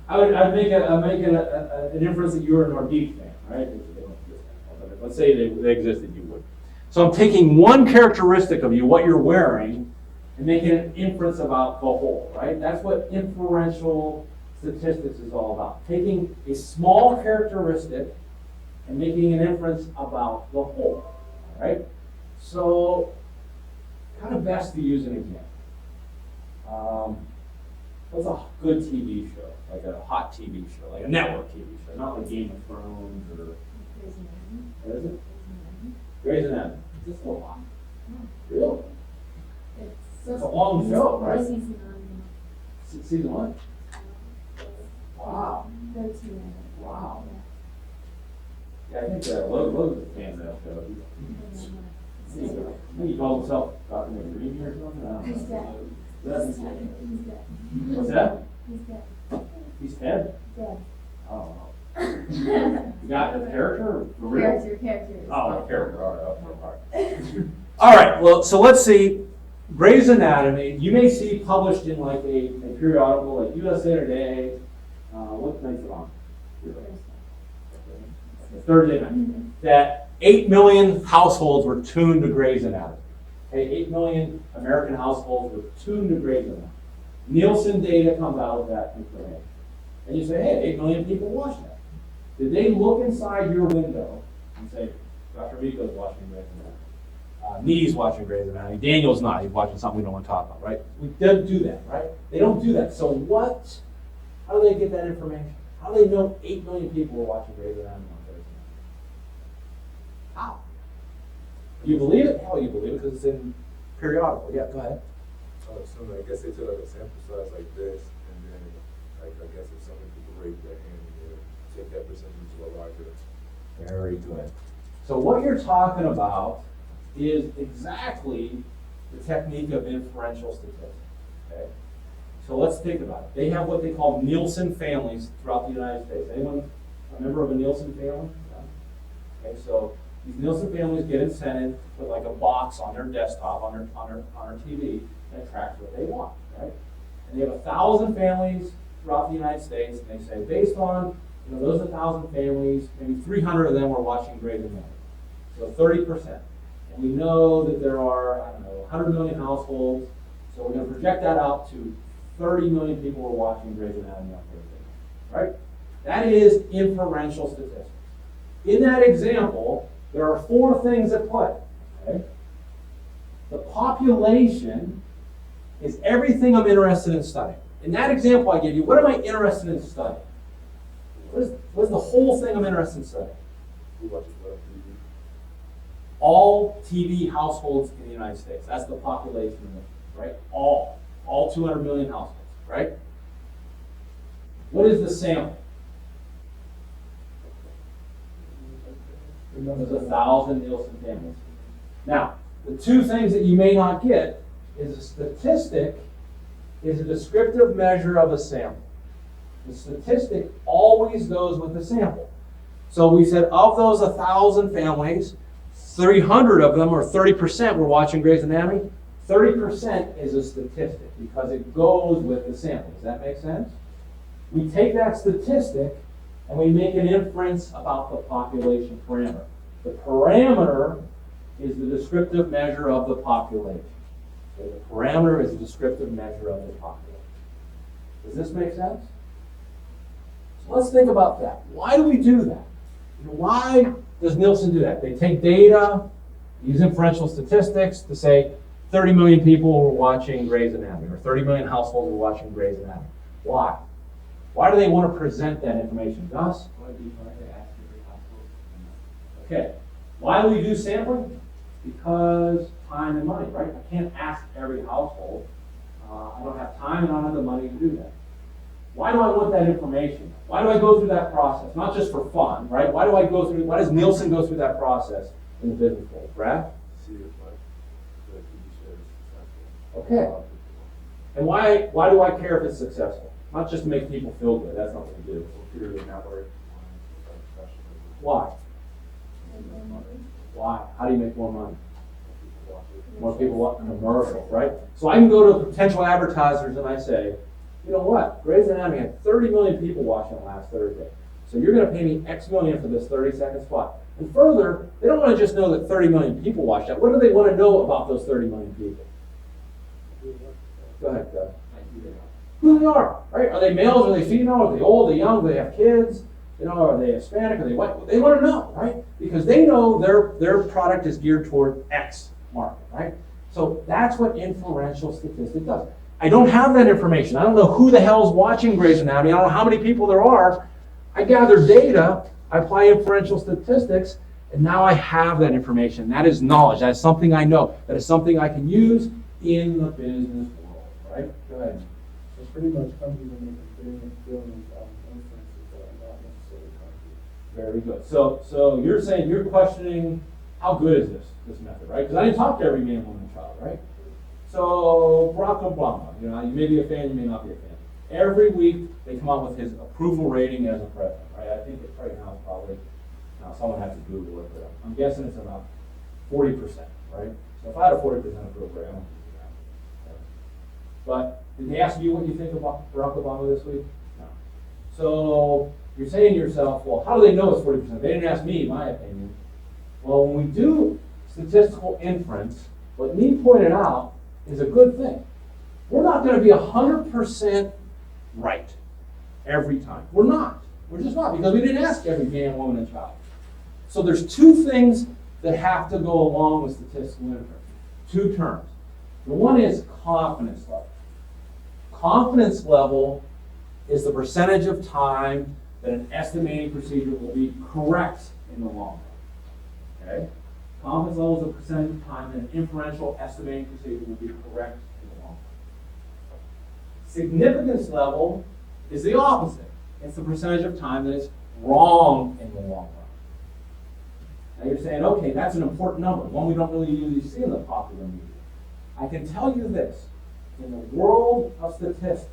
I'd make an inference that you're a Nordique fan, right? They don't exist anymore. Let's say they existed, you would. So I'm taking one characteristic of you, what you're wearing, and making an inference about the whole, right? That's what inferential statistics is all about. Taking a small characteristic and making an inference about the whole, all right? So, kind of best to use an example. What's a good TV show? Like a hot TV show, like a network TV show, not like Game of Thrones or... What is it? Grey's Anatomy. Is this a lot? Really? It's a long show, right? Season 1? Wow. Wow. Yeah, I think loads of fans of that show. I think he called himself Dr. McGreevy or something. I don't know. He's dead. That's, He's dead. what's that? He's dead. He's dead? Dead. Oh, you got the character? For real? Character. Oh, the character. All right. All right. Well, so let's see. Grey's Anatomy. You may see published in like a periodical like USA Today. What night's it on? Thursday night. That 8 million households were tuned to Grey's Anatomy. Okay, 8 million American households were tuned to Grey's Anatomy. Nielsen data comes out of that information. And you say, hey, 8 million people watch that. Did they look inside your window and say, Dr. Vico's watching Grey's Anatomy? Nee's watching Grey's Anatomy. Daniel's not. He's watching something we don't want to talk about, right? We don't do that, right? They don't do that. So what? How do they get that information? How do they know 8 million people were watching Grey's Anatomy on Thursday night? How? You believe it? Hell, you believe it because it's in periodical. Yeah, go ahead. So I guess they took like a sample size like this, and then like I guess if so many people raise their hand, you take that percentage to a larger. Very good. So what you're talking about is exactly the technique of inferential statistics. Okay? So let's think about it. They have what they call Nielsen families throughout the United States. Anyone a member of a Nielsen family? Yeah. Okay, so these Nielsen families get incented to put like a box on their desktop, on their TV, that tracks what they want, right? And they have 1,000 families throughout the United States, and they say, based on those 1,000 families, maybe 300 of them were watching Grey's Anatomy. So 30%. And we know that there are, 100 million households, so we're going to project that out to 30 million people were watching Grey's Anatomy on Thursday, right? That is inferential statistics. In that example, there are 4 things at play, okay? The population is everything I'm interested in studying. In that example I gave you, what am I interested in studying? What is the whole thing I'm interested in studying? Who watches what on TV? All TV households in the United States. That's the population, right? All 200 million households, right? What is the sample? There's 1,000 Nielsen families. Now, the 2 things that you may not get is a statistic is a descriptive measure of a sample. The statistic always goes with the sample. So we said of those 1,000 families, 300 of them, or 30%, were watching Grey's Anatomy. 30% is a statistic because it goes with the sample. Does that make sense? We take that statistic and we make an inference about the population parameter. The parameter is the descriptive measure of the population. So the parameter is a descriptive measure of the population. Does this make sense? So let's think about that. Why do we do that? Why does Nielsen do that? They take data, use inferential statistics to say 30 million people were watching Grey's Anatomy, or 30 million households were watching Grey's Anatomy. Why? Why do they want to present that information? Gus? Okay. Why do we do sampling? Because time and money, right? I can't ask every household. I don't have time and I don't have the money to do that. Why do I want that information? Why do I go through that process? Not just for fun, right? Why does Nielsen go through that process in the business world? Brad? See if like the TV show is successful. Okay. And why do I care if it's successful? Not just to make people feel good. That's not what we do. Purely network. Why? Why? How do you make more money? More people want commercials, right? So I can go to potential advertisers and I say, you know what? Grey's Anatomy had 30 million people watching it last Thursday. So you're going to pay me X million for this 30-second spot. And further, they don't want to just know that 30 million people watched that. What do they want to know about those 30 million people? Go ahead, Doug. Who they are, right? Are they males? Are they female? Are they old? Are they young? Do they have kids? Are they Hispanic? Are they white? They want to know, right? Because they know their product is geared toward X market, right? So that's what inferential statistics does. I don't have that information. I don't know who the hell's watching Grey's Anatomy. I don't know how many people there are. I gather data, I apply inferential statistics, and now I have that information. That is knowledge. That is something I know. That is something I can use in the business world, right? Go ahead. So pretty much companies are making billions out of inferences that are not necessarily concrete. Very good. So you're saying, you're questioning how good is this method, right? Because I didn't talk to every man, woman, and child, right? So Barack Obama, you may be a fan, you may not be a fan. Every week they come out with his approval rating as a president, right? I think right now it's probably, someone has to Google it, but I'm guessing it's about 40%, right? So if I had a 40% approval rating, I don't think that. But did they ask you what you think about Barack Obama this week? No. So you're saying to yourself, well, how do they know it's 40%? They didn't ask me, my opinion. Well, when we do statistical inference, what Neil pointed out is a good thing. We're not going to be 100% right every time. We're not. We're just not, because we didn't ask every man, woman, and child. So there's 2 things that have to go along with statistical inference. Two terms. The one is confidence level. Confidence level is the percentage of time that an estimating procedure will be correct in the long run. Okay? Confidence level is the percentage of time that an inferential estimating procedure will be correct in the long run. Significance level is the opposite. It's the percentage of time that it's wrong in the long run. Now you're saying, okay, that's an important number, one we don't really usually see in the popular media. I can tell you this, in the world of statistics,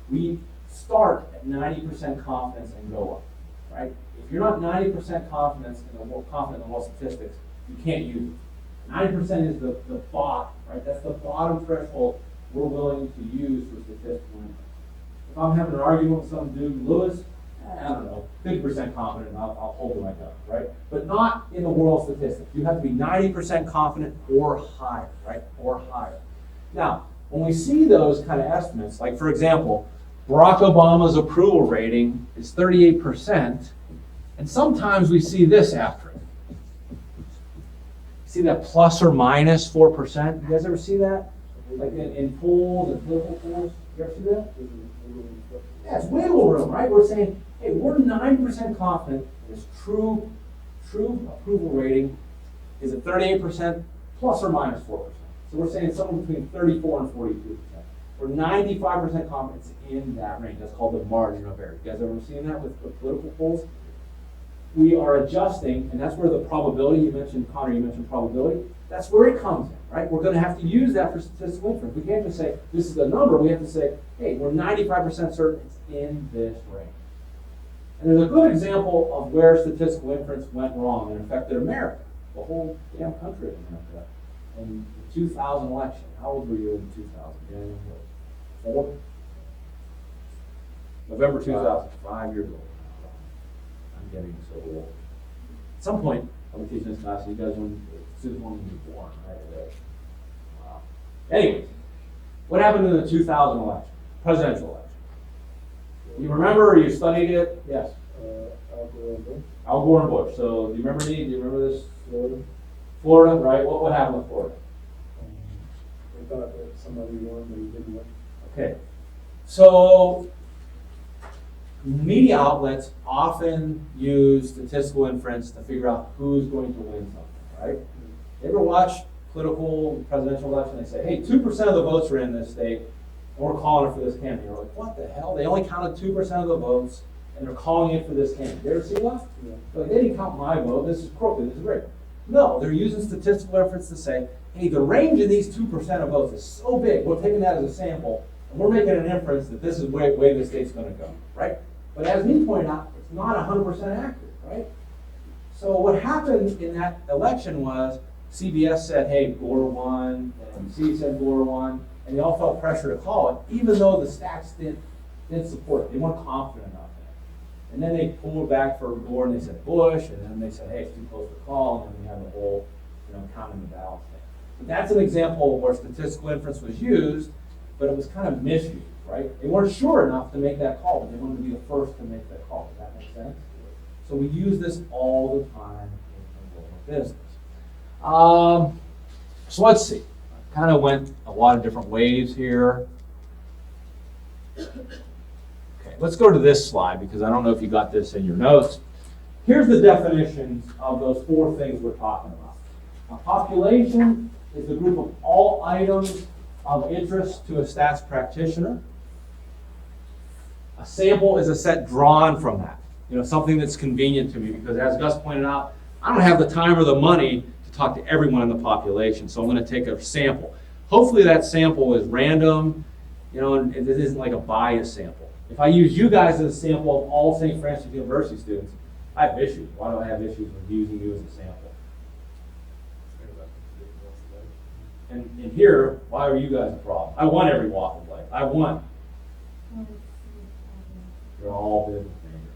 we start at 90% confidence and go up, right? If you're not 90% confident in the world of statistics, you can't use it. 90% is the bottom, right? That's the bottom threshold we're willing to use for statistical inference. If I'm having an argument with some dude, Lewis, I don't know, 50% confident, I'll hold to my gun, right? But not in the world of statistics. You have to be 90% confident or higher, right? Or higher. Now, when we see those kind of estimates, like for example, Barack Obama's approval rating is 38%, and sometimes we see this after it. See that plus or minus 4%? You guys ever see that? Like in polls and political polls? You ever see that? Yeah, it's wiggle room, right? We're saying, hey, we're 9% confident this true approval rating is at 38% plus or minus 4%. So we're saying somewhere between 34 and 42%. We're 95% confidence in that range. That's called the margin of error. You guys ever seen that with political polls? We are adjusting, and that's where the probability, you mentioned, Connor, you mentioned probability, that's where it comes in, right? We're going to have to use that for statistical inference. We can't just say, this is the number. We have to say, hey, we're 95% certain it's in this range. And there's a good example of where statistical inference went wrong and affected America, the whole damn country of America, in the 2000 election. How old were you in 2000? January 4? November 2000, 5 years old. I'm getting so old. At some point, I'll be teaching this class, you guys when students want to be born, right? Wow. Anyways, what happened in the 2000 election, presidential election? You remember, you studied it? Yes. Al Gore and Bush. So do you remember me? Do you remember this? Florida, right? What happened with Florida? They thought that somebody won, but he didn't win. Okay. So media outlets often use statistical inference to figure out who's going to win something, right? You ever watch political presidential election? They say, hey, 2% of the votes are in this state, and we're calling it for this candidate. You're like, what the hell? They only counted 2% of the votes, and they're calling it for this candidate. You ever see that? Yeah. Like, they didn't count my vote. This is crooked. This is rigged. No, they're using statistical inference to say, hey, the range of these 2% of votes is so big, we're taking that as a sample, and we're making an inference that this is the way the state's going to go, right? But as me pointed out, it's not 100% accurate, right? So what happened in that election was CBS said, hey, Gore won, and NBC said Gore won, and they all felt pressure to call it, even though the stats didn't support it. They weren't confident enough in it. And then they pulled back for Gore, and they said Bush, and then they said, hey, it's too close to call, and then we had the whole, counting the ballots thing. But that's an example where statistical inference was used, but it was kind of misused, right? They weren't sure enough to make that call, but they wanted to be the first to make that call. Does that make sense? So we use this all the time in the world of business. So let's see. I kind of went a lot of different ways here. Okay, let's go to this slide because I don't know if you got this in your notes. Here's the definitions of those four things we're talking about. A population is the group of all items of interest to a stats practitioner. A sample is a set drawn from that. Something that's convenient to me because as Gus pointed out, I don't have the time or the money to talk to everyone in the population, so I'm going to take a sample. Hopefully that sample is random, and it isn't like a bias sample. If I use you guys as a sample of all St. Francis University students, I have issues. Why do I have issues with using you as a sample? And in here, why are you guys a problem? I want every walk of life. I want. You're all business majors.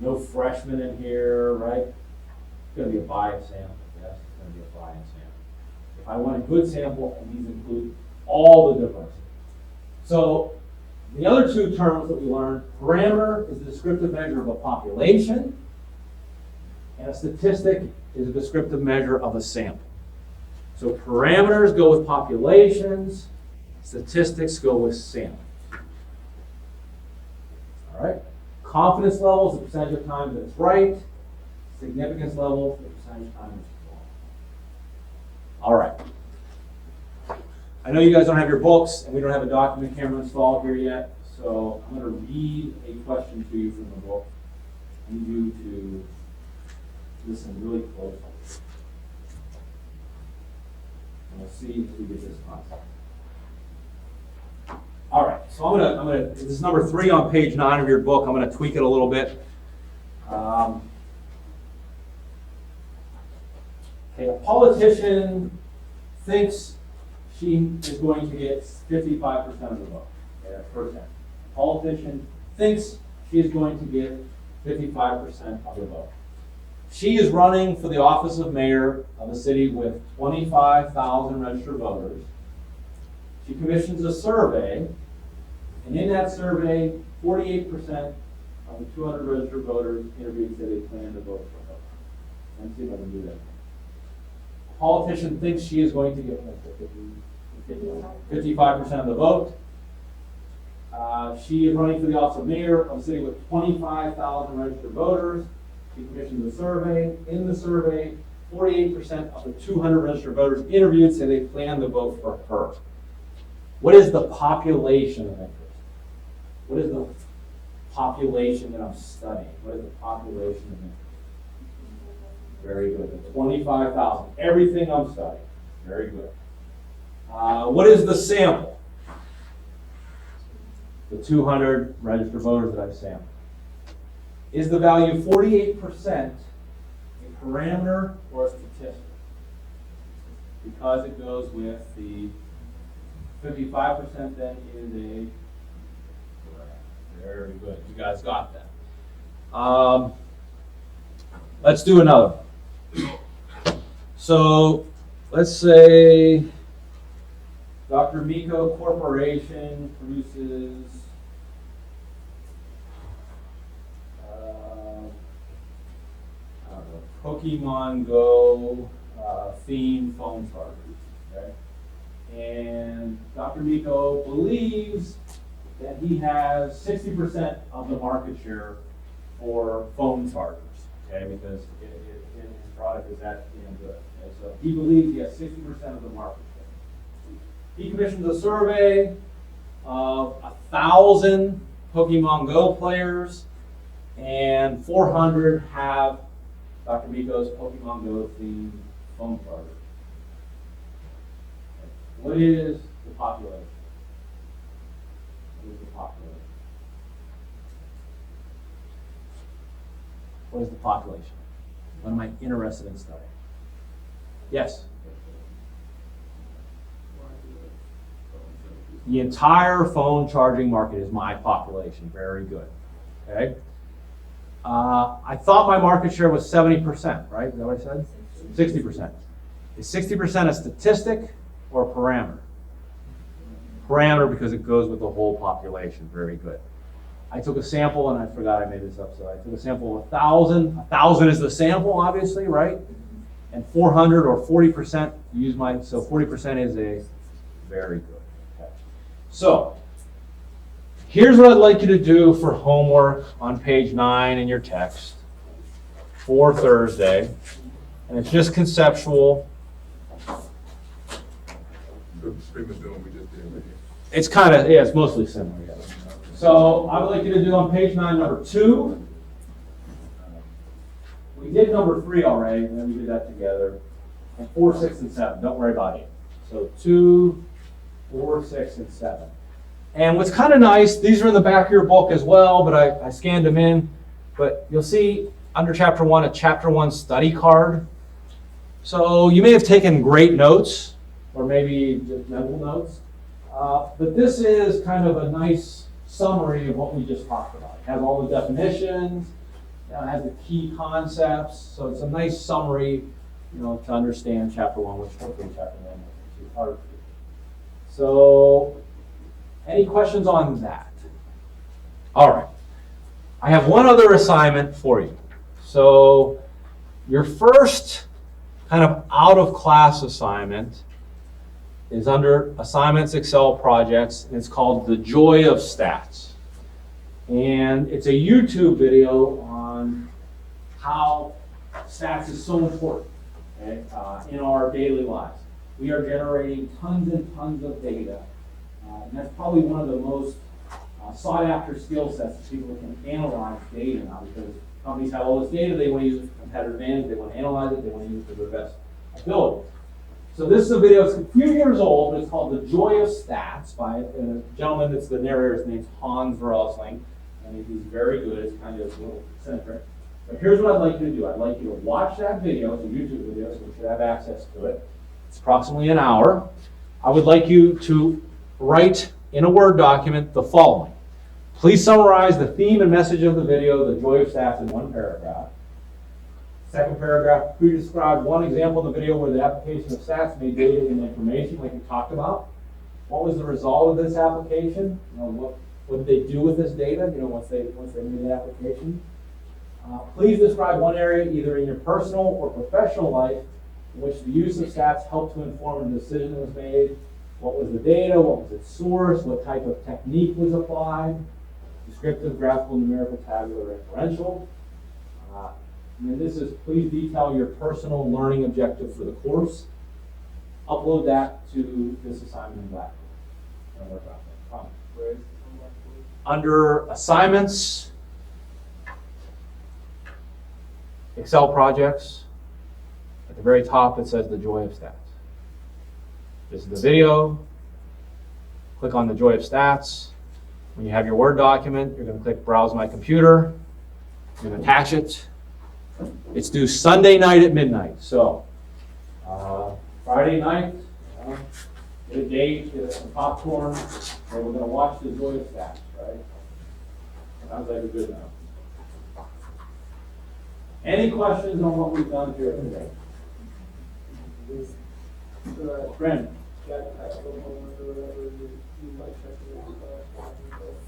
No freshmen in here, right? It's going to be a bias sample. Yes, it's going to be a bias sample. If I want a good sample, and these include all the diversity. So the other two terms that we learned, parameter is the descriptive measure of a population, And a statistic is a descriptive measure of a sample. So parameters go with populations, statistics go with samples. All right? Confidence levels, the percentage of time that it's right. Significance level, the percentage of time it's wrong. All right. I know you guys don't have your books, and we don't have a document camera installed here yet, so I'm going to read a question to you from the book. I need you to listen really closely. And we'll see if we get this concept. All right, so I'm gonna. This is number 3 on page 9 of your book. I'm gonna tweak it a little bit. Okay, a politician thinks she is going to get 55% of the vote. Okay, that's first sentence. A politician thinks she is going to get 55% of the vote. She is running for the office of mayor of a city with 25,000 registered voters. She commissions a survey, and in that survey, 48% of the 200 registered voters interviewed said they plan to vote for her. Let's see if I can do that. A politician thinks she is going to get 55% of the vote. She is running for the office of mayor of a city with 25,000 registered voters. She commissions a survey. In the survey, 48% of the 200 registered voters interviewed say they plan to vote for her. What is the population of interest? What is the population that I'm studying? What is the population of interest? Very good. The 25,000. Everything I'm studying. Very good. What is the sample? The 200 registered voters that I've sampled. Is the value 48% a parameter or a statistic? Because it goes with the 55% then is a, very good, you guys got that. Let's do another. So let's say Dr. Miko Corporation produces Pokemon Go themed phone chargers. Okay? And Dr. Miko believes that he has 60% of the market share for phone chargers, okay, because his product is that damn good. Okay? So he believes he has 60% of the market share. He commissions a survey of 1,000 Pokemon Go players, and 400 have Dr. Miko's Pokemon Go themed phone charger. What is the population? What is the population? What is the population? What am I interested in studying? Yes? The entire phone charging market is my population. Very good. Okay. I thought my market share was 70%, right? Is that what I said? 60%. Is 60% a statistic or a parameter? Parameter because it goes with the whole population. Very good. I took a sample, and I forgot I made this up, so I took a sample of 1,000. 1,000 is the sample, obviously, right? And 400 or 40%, so 40% is a very good. Okay. So, here's what I'd like you to do for homework on page 9 in your text for Thursday. And it's just conceptual. Pretty much doing what we just did right here. It's kind of, yeah, it's mostly similar. Yeah. So I would like you to do on page 9, number 2. We did number 3 already, and then we did that together. And 4, 6, and 7. Don't worry about it. So 2, 4, 6, and 7. And what's kind of nice, these are in the back of your book as well, but I scanned them in. But you'll see under Chapter 1, a Chapter 1 study card. So you may have taken great notes, or maybe just mental notes. But this is kind of a nice summary of what we just talked about. It has all the definitions, it has the key concepts, so it's a nice summary, to understand Chapter 1, which hopefully Chapter 1 is hard. So, any questions on that? All right. I have one other assignment for you. So, Your first kind of out-of-class assignment is under Assignments Excel Projects, and it's called The Joy of Stats. And it's a YouTube video on how stats is so important, okay, in our daily lives. We are generating tons and tons of data, and that's probably one of the most sought-after skill sets that people can analyze data now, because companies have all this data, they want to use it for competitive advantage, they want to analyze it, they want to use it for their best ability. So this is a video, it's a few years old, but it's called The Joy of Stats by a gentleman that's the narrator. His name's Hans Rosling, and he's very good. It's kind of a little eccentric. But here's what I'd like you to do. I'd like you to watch that video. It's a YouTube video, so you should have access to it. It's approximately an hour. I would like you to write in a Word document the following. Please summarize the theme and message of the video, The Joy of Stats, in one paragraph. Second paragraph, please describe one example in the video where the application of stats made data into information, like we talked about. What was the result of this application? What did they do with this data? Once they made the application. Please describe one area, either in your personal or professional life, in which the use of stats helped to inform a decision that was made. What was the data? What was its source? What type of technique was applied? Descriptive, graphical, numerical, tabular, inferential. And then this is, please detail your personal learning objective for the course. Upload that to this assignment in Blackboard. And work on that. Under Assignments, Excel Projects, at the very top it says The Joy of Stats. This is the video. Click on The Joy of Stats. When you have your Word document, you're going to click Browse My Computer. You're going to attach it. It's due Sunday night at midnight. So, Friday night, get a date, get some popcorn, and we're going to watch The Joy of Stats, right? Sounds like a good enough. Any questions on what we've done here today? Brandon?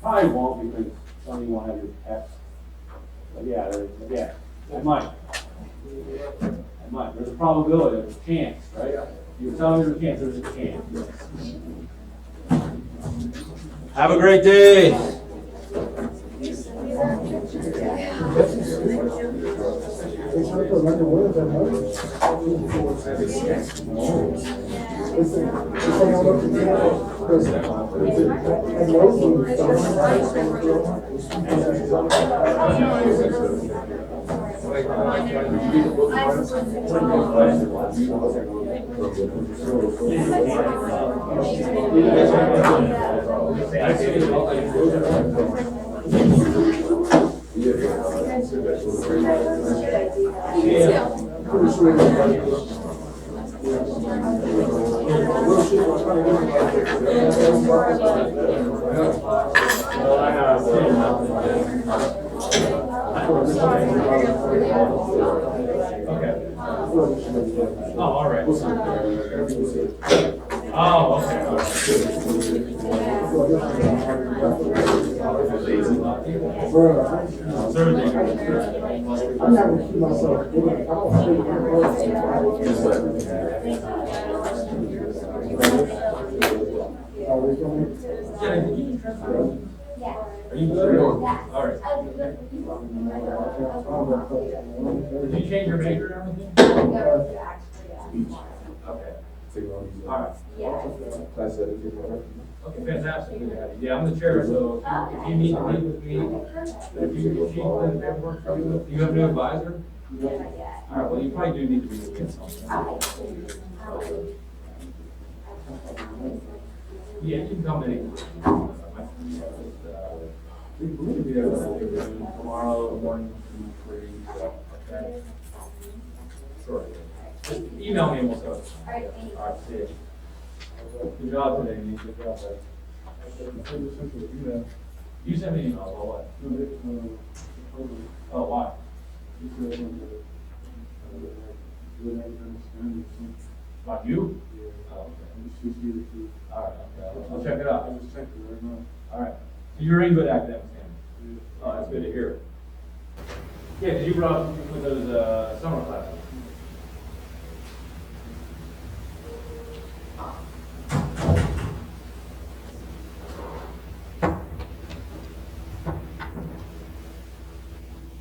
Probably won't, because some of you won't have your text. But yeah, I might. There's a probability, there's a chance, right? You're telling me there's a chance. Have a great day. Oh, all right. Oh, okay. I'm not gonna keep myself. Are you good? All right. Did you change your major and everything? Okay. All right. Okay, fantastic. Yeah, I'm the chair, so if you need to meet with me, if you need paperwork for you, you have a new advisor? All right, well, you probably do need to meet with me. Yeah, you can come in. Tomorrow morning, 3. Okay. Sure. Just email me and we'll go. All right, see you. Good job today, Nick. Good job, bud. You sent me an email about what? Oh, why? About you? Oh, okay. All right, okay. I'll check it out. All right. So you're in good academic standing. Oh, that's good to hear. Yeah, because you brought up with those summer classes.